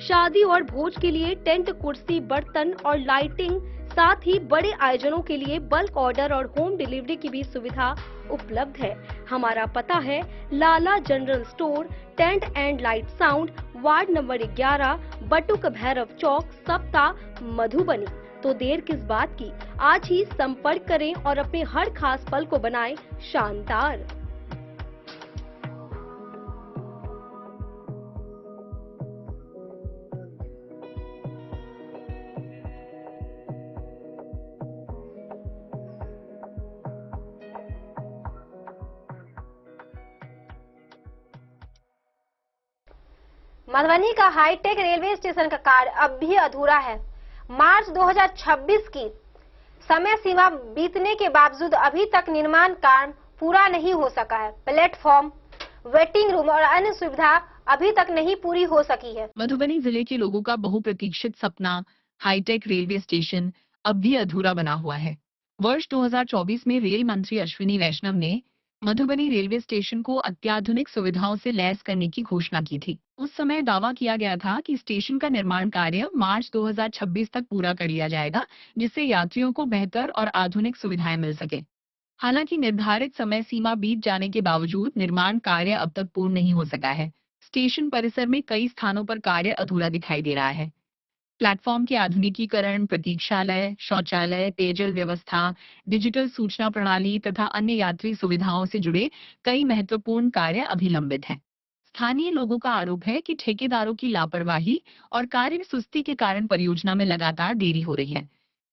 Speaker 6: शादी और भोज के लिए टेंट, कुर्सी, बर्तन और लाइटिंग, साथ ही बड़े आयोजनों के लिए बल्क ऑर्डर और होम डिलीवरी की भी सुविधा उपलब्ध है। हमारा पता है Lala general store tent and light sound, ward number 11, Batuk Bhairav Chowk, Sapta, Madhubani. तो देर किस बात की, आज ही संपर्क करें और अपने हर खास पल को बनाएं शानदार।
Speaker 1: मधुबनी का हाईटेक रेलवे स्टेशन का कार्य अब भी अधूरा है। मार्च 2026 की समय सीमा बीतने के बावजूद अभी तक निर्माण कार्य पूरा नहीं हो सका है। प्लेटफॉर्म, वेटिंग रूम और अन्य सुविधा अभी तक नहीं पूरी हो सकी है।
Speaker 2: मधुबनी जिले के लोगों का बहुप्रतीक्षित सपना हाईटेक रेलवे स्टेशन अब भी अधूरा बना हुआ है। वर्ष 2024 में रेल मंत्री अश्विनी वैष्णव ने मधुबनी रेलवे स्टेशन को अत्याधुनिक सुविधाओं से लैस करने की घोषणा की थी। उस समय दावा किया गया था कि स्टेशन का निर्माण कार्य मार्च 2026 तक पूरा कर लिया जाएगा, जिससे यात्रियों को बेहतर और आधुनिक सुविधाएं मिल सके। हालांकि निर्धारित समय सीमा बीत जाने के बावजूद निर्माण कार्य अब तक पूर्ण नहीं हो सका है। स्टेशन परिसर में कई स्थानों पर कार्य अधूरा दिखाई दे रहा है। प्लेटफॉर्म के आधुनिकीकरण, प्रतीक्षालय, शौचालय, पेयजल व्यवस्था, डिजिटल सूचना प्रणाली तथा अन्य यात्री सुविधाओं से जुड़े कई महत्वपूर्ण कार्य अभी लंबित हैं। स्थानीय लोगों का आरोप है कि ठेकेदारों की लापरवाही और कार्य सुस्ती के कारण परियोजना में लगातार देरी हो रही है।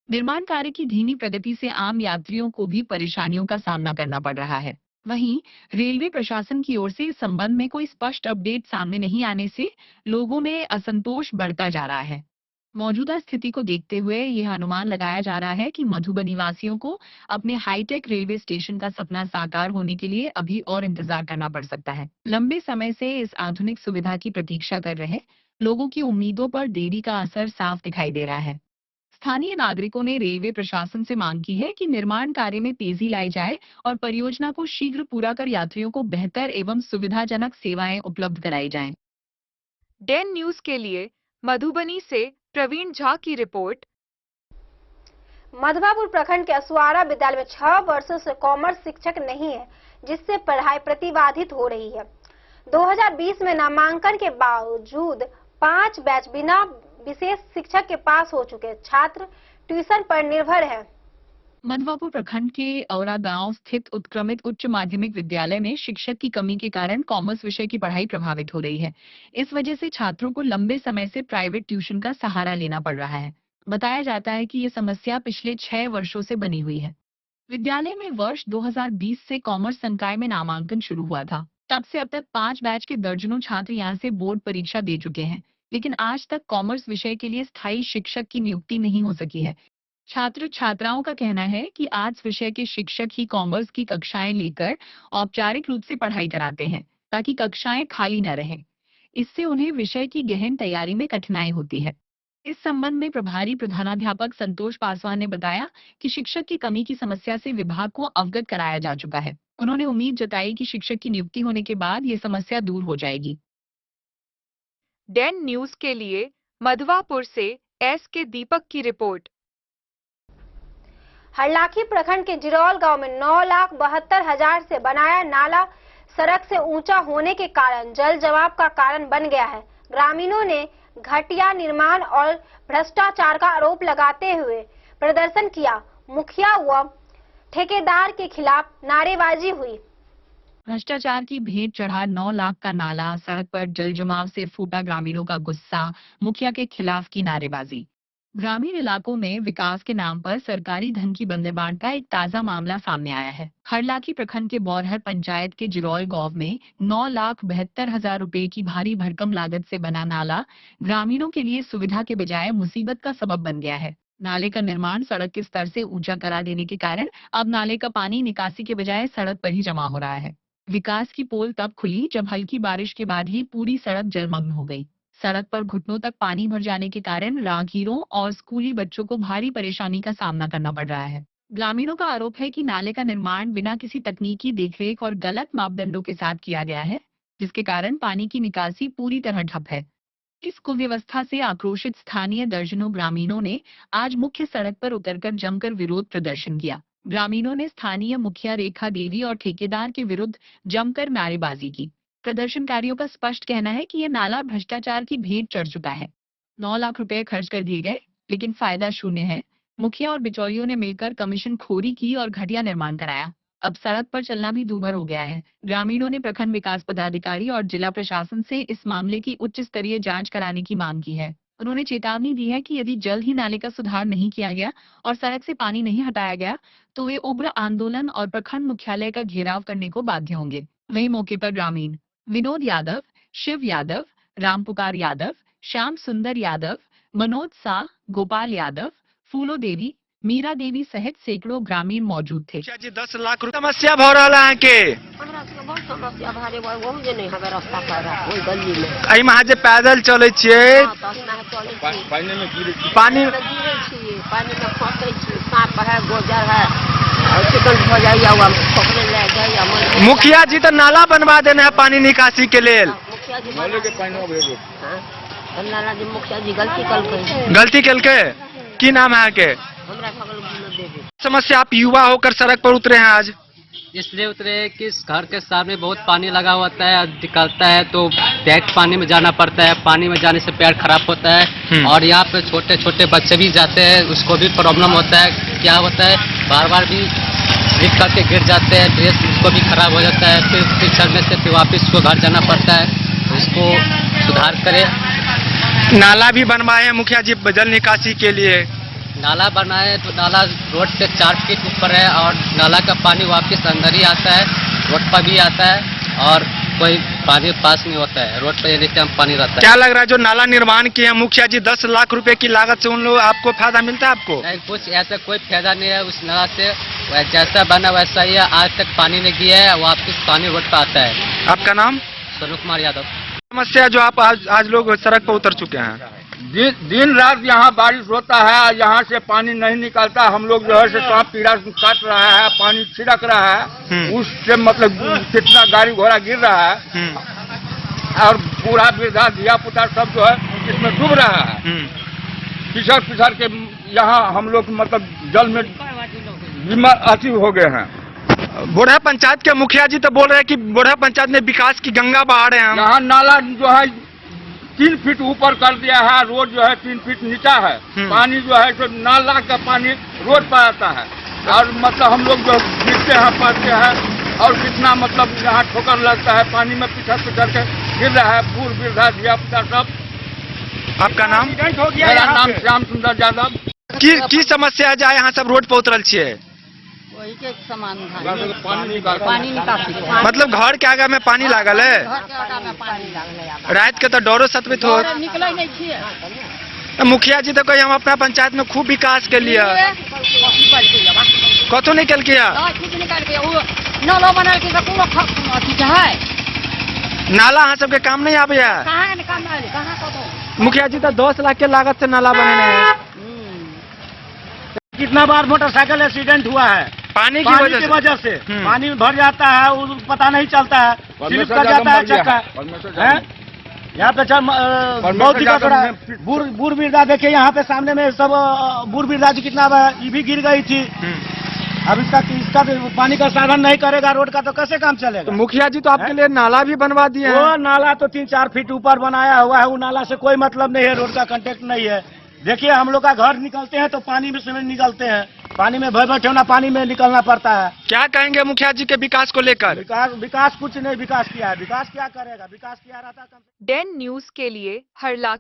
Speaker 2: निर्माण कार्य की धीमी प्रगति से आम यात्रियों को भी परेशानियों का सामना करना पड़ रहा है। वहीं रेलवे प्रशासन की ओर से इस संबंध में कोई स्पष्ट अपडेट सामने नहीं आने से लोगों में असंतोष बढ़ता जा रहा है। मौजूदा स्थिति को देखते हुए यह अनुमान लगाया जा रहा है कि मधुबनी वासियों को अपने हाईटेक रेलवे स्टेशन का सपना साकार होने के लिए अभी और इंतजार करना पड़ सकता है। लंबे समय से इस आधुनिक सुविधा की प्रतीक्षा कर रहे लोगों की उम्मीदों पर देरी का असर साफ दिखाई दे रहा है। स्थानीय नागरिकों ने रेलवे प्रशासन से मांग की है कि निर्माण कार्य में तेजी लाई जाए और परियोजना को शीघ्र पूरा कर यात्रियों को बेहतर एवं सुविधाजनक सेवाएं उपलब्ध कराई जाएं।
Speaker 3: डेन न्यूज के लिए मधुबनी से प्रवीण झा की रिपोर्ट।
Speaker 1: मधवापुर प्रखंड के असुआरा विद्यालय में 6 वर्षों से कॉमर्स शिक्षक नहीं है, जिससे पढ़ाई प्रतिबाधित हो रही है। 2020 में नामांकन के बावजूद 5 बैच बिना विशेष शिक्षक के पास हो चुके छात्र ट्यूशन पर निर्भर है।
Speaker 2: मधवापुर प्रखंड के औरा गांव स्थित उत्क्रमित उच्च माध्यमिक विद्यालय में शिक्षक की कमी के कारण कॉमर्स विषय की पढ़ाई प्रभावित हो रही है। इस वजह से छात्रों को लंबे समय से प्राइवेट ट्यूशन का सहारा लेना पड़ रहा है। बताया जाता है कि ये समस्या पिछले 6 वर्षों से बनी हुई है। विद्यालय में वर्ष 2020 से कॉमर्स संकाय में नामांकन शुरू हुआ था। तब से अब तक 5 बैच के दर्जनों छात्र यहाँ से बोर्ड परीक्षा दे चुके हैं, लेकिन आज तक कॉमर्स विषय के लिए स्थायी शिक्षक की नियुक्ति नहीं हो सकी है। छात्र छात्राओं का कहना है कि आज विषय के शिक्षक ही कॉमर्स की कक्षाएं लेकर औपचारिक रूप से पढ़ाई कराते हैं, ताकि कक्षाएं खाली न रहें। इससे उन्हें विषय की गहन तैयारी में कठिनाई होती है। इस संबंध में प्रभारी प्रधानाध्यापक संतोष पासवान ने बताया कि शिक्षक की कमी की समस्या से विभाग को अवगत कराया जा चुका है। उन्होंने उम्मीद जताई कि शिक्षक की नियुक्ति होने के बाद ये समस्या दूर हो जाएगी।
Speaker 3: डेन न्यूज के लिए मधवापुर से एस के दीपक की रिपोर्ट।
Speaker 1: हरलाखी प्रखंड के जिरौल गांव में 9,72,000 से बनाया नाला सड़क से ऊंचा होने के कारण जल जमाव का कारण बन गया है। ग्रामीणों ने घटिया निर्माण और भ्रष्टाचार का आरोप लगाते हुए प्रदर्शन किया। मुखिया व ठेकेदार के खिलाफ नारेबाजी हुई।
Speaker 2: भ्रष्टाचार की भेंट चढ़ा 9 लाख का नाला, सड़क पर जल जमाव से फूटा ग्रामीणों का गुस्सा, मुखिया के खिलाफ की नारेबाजी। ग्रामीण इलाकों में विकास के नाम पर सरकारी धन की बंदरबांट का एक ताजा मामला सामने आया है। हरलाखी प्रखंड के बौरहर पंचायत के जिरौल गांव में 9,72,000 रुपए की भारी भरकम लागत से बना नाला ग्रामीणों के लिए सुविधा के बजाय मुसीबत का सबब बन गया है। नाले का निर्माण सड़क के स्तर से ऊंचा करा देने के कारण अब नाले का पानी निकासी के बजाय सड़क पर ही जमा हो रहा है। विकास की पोल तब खुली जब हल्की बारिश के बाद ही पूरी सड़क जलमग्न हो गई। सड़क पर घुटनों तक पानी भर जाने के कारण राहगीरों और स्कूली बच्चों को भारी परेशानी का सामना करना पड़ रहा है। ग्रामीणों का आरोप है कि नाले का निर्माण बिना किसी तकनीकी देखरेख और गलत मापदंडों के साथ किया गया है, जिसके कारण पानी की निकासी पूरी तरह ठप है। इस कुव्यवस्था से आक्रोशित स्थानीय दर्जनों ग्रामीणों ने आज मुख्य सड़क पर उतरकर जमकर विरोध प्रदर्शन किया। ग्रामीणों ने स्थानीय मुखिया रेखा देवी और ठेकेदार के विरुद्ध जमकर नारेबाजी की। प्रदर्शनकारियों का स्पष्ट कहना है कि यह नाला भ्रष्टाचार की भेंट चढ़ चुका है। 9 लाख रुपए खर्च कर दिए गए, लेकिन फायदा शून्य है। मुखिया और बिचौलियों ने मिलकर कमीशन खोरी की और घटिया निर्माण कराया। अब सड़क पर चलना भी दूभर हो गया है। ग्रामीणों ने प्रखंड विकास पदाधिकारी और जिला प्रशासन से इस मामले की उच्च स्तरीय जांच कराने की मांग की है। उन्होंने चेतावनी दी है कि यदि जल्द ही नाले का सुधार नहीं किया गया और सड़क से पानी नहीं हटाया गया तो वे उग्र आंदोलन और प्रखंड मुख्यालय का घेराव करने को बाध्य होंगे। वहीं मौके पर ग्रामीण विनोद यादव, शिव यादव, रामपुकार यादव, श्याम सुंदर यादव, मनोज सा, गोपाल यादव, फूलो देवी, मीरा देवी सहित सैकड़ों ग्रामीण मौजूद थे।
Speaker 8: जी 10 लाख रुपए समस्या भ रहा है के
Speaker 10: बहुत समस्या भारे बहुत जे नहीं हमें रास्ता कर रहा कोई गली में
Speaker 8: एहि में जे पैदल चले छिए
Speaker 10: पानी में गिरे
Speaker 8: पानी
Speaker 10: पानी में फंसे छी सांप है गोजर है और चिकन हो जाइए हुआ पकड़े ले जाइए।
Speaker 8: मुखिया जी तो नाला बनवा देना है पानी निकासी के लिए।
Speaker 10: मुखिया जी नाला जी मुखिया जी
Speaker 8: गलती कल के की नाम है के
Speaker 10: हमरा भगल देवी।
Speaker 8: समस्या आप युवा होकर सड़क पर उतरे हैं आज
Speaker 11: इसलिए उतरे कि इस घर के सामने बहुत पानी लगा होता है, निकलता है तो डायरेक्ट पानी में जाना पड़ता है। पानी में जाने से पैर खराब होता है और यहाँ पे छोटे छोटे बच्चे भी जाते हैं, उसको भी प्रॉब्लम होता है। क्या होता है बार बार भी रिक करके गिर जाते हैं, ड्रेस उसको भी खराब हो जाता है, फिर चढ़ने से फिर वापस उसको घर जाना पड़ता है। तो इसको सुधार करे।
Speaker 8: नाला भी बनवाए हैं मुखिया जी जल निकासी के लिए।
Speaker 11: नाला बनाए तो नाला रोड से 4 फीट ऊपर है और नाला का पानी वापस अंदर ही आता है, रोड पर भी आता है और कोई पानी पास नहीं होता है। रोड पर एनी टाइम पानी रहता है।
Speaker 8: क्या लग रहा है जो नाला निर्माण किए हैं मुखिया जी 10 लाख रुपए की लागत से उन लोग आपको फायदा मिलता है? आपको
Speaker 11: नहीं, कुछ ऐसा कोई फायदा नहीं है उस नाला से। जैसा बना वैसा ही है, आज तक पानी नहीं गया है, वापस पानी रोड पर आता है।
Speaker 8: आपका नाम?
Speaker 11: सोनू कुमार यादव।
Speaker 8: समस्या जो आप आज लोग सड़क पर उतर चुके हैं।
Speaker 12: दिन रात यहाँ बारिश होता है, यहाँ से पानी नहीं निकलता। हम लोग जो है से सांप कीड़ा काट रहा है, पानी छिड़क रहा है, उससे मतलब कितना गाड़ी घोड़ा गिर रहा है और पूरा वृद्धा धिया पुता सब जो है इसमें डूब रहा है। पिछड़ के यहाँ हम लोग मतलब जल में बीमार अति हो गए हैं।
Speaker 8: बोढ़ा पंचायत के मुखिया जी तो बोल रहे हैं कि बोढ़ा पंचायत में विकास की गंगा बहा रहे हैं।
Speaker 12: यहाँ नाला जो है 3 फीट ऊपर कर दिया है, रोड जो है 3 फीट नीचा है। पानी जो है तो नाला का पानी रोड पर आता है और मतलब हम लोग जो गिरते हैं पड़ते हैं और कितना मतलब यहाँ ठोकर लगता है, पानी में पिछड़ के गिर रहा है, बूढ़ वृद्धा धिया पुता सब।
Speaker 8: आपका नाम?
Speaker 12: मेरा नाम श्याम सुंदर यादव।
Speaker 8: की समस्या जाए यहाँ सब रोड पर उतरल छिए?
Speaker 10: वही के समाधान
Speaker 12: पानी
Speaker 10: निकासी
Speaker 8: मतलब घर के आगे में पानी लागल है,
Speaker 10: घर के आगा में पानी लागल है।
Speaker 8: रात के तो डरो सतवित हो।
Speaker 10: निकले नहीं छिए।
Speaker 8: मुखिया जी तो कही हम अपना पंचायत में खूब विकास के लिए कथो निकल किया
Speaker 10: नाला बनल के अथी है
Speaker 8: नाला अहाँ सबके काम नहीं आवे है। मुखिया जी तो 10 लाख के लागत से नाला बने हैं।
Speaker 12: कितना बार मोटरसाइकिल एक्सीडेंट हुआ है
Speaker 8: पानी की
Speaker 12: वजह से पानी भर जाता है, वो पता नहीं चलता है, स्लिप कर जाता है चक्का है। यहाँ पे बहुत दिक्कत। बूढ़ वृद्धा देखिए यहाँ पे सामने में सब बूढ़ वृद्धा जी कितना ये भी गिर गई थी। अब इसका पानी का साधन नहीं करेगा रोड का तो कैसे काम चलेगा?
Speaker 8: तो मुखिया जी तो आपके लिए नाला भी बनवा दिए हैं।
Speaker 12: वो नाला तो 3-4 फीट ऊपर बनाया हुआ है, वो नाला से कोई मतलब नहीं है, रोड का कांटेक्ट नहीं है। देखिए हम लोग का घर निकलते हैं तो पानी में से निकलते हैं, पानी में भर बैठे होना, पानी में निकलना पड़ता है।
Speaker 8: क्या कहेंगे मुखिया जी के विकास को लेकर?
Speaker 12: विकास कुछ नहीं विकास किया है, विकास क्या करेगा? विकास किया रहता।
Speaker 3: डेन न्यूज के लिए हरला।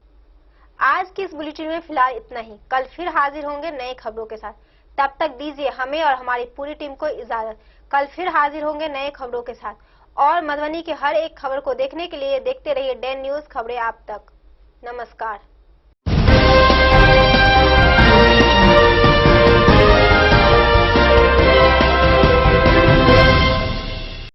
Speaker 1: आज की इस बुलेटिन में फिलहाल इतना ही। कल फिर हाजिर होंगे नई खबरों के साथ। तब तक दीजिए हमें और हमारी पूरी टीम को इजाजत। कल फिर हाजिर होंगे नए खबरों के साथ और मधुबनी की हर एक खबर को देखने के लिए देखते रहिए डेन न्यूज खबरें आप तक। नमस्कार।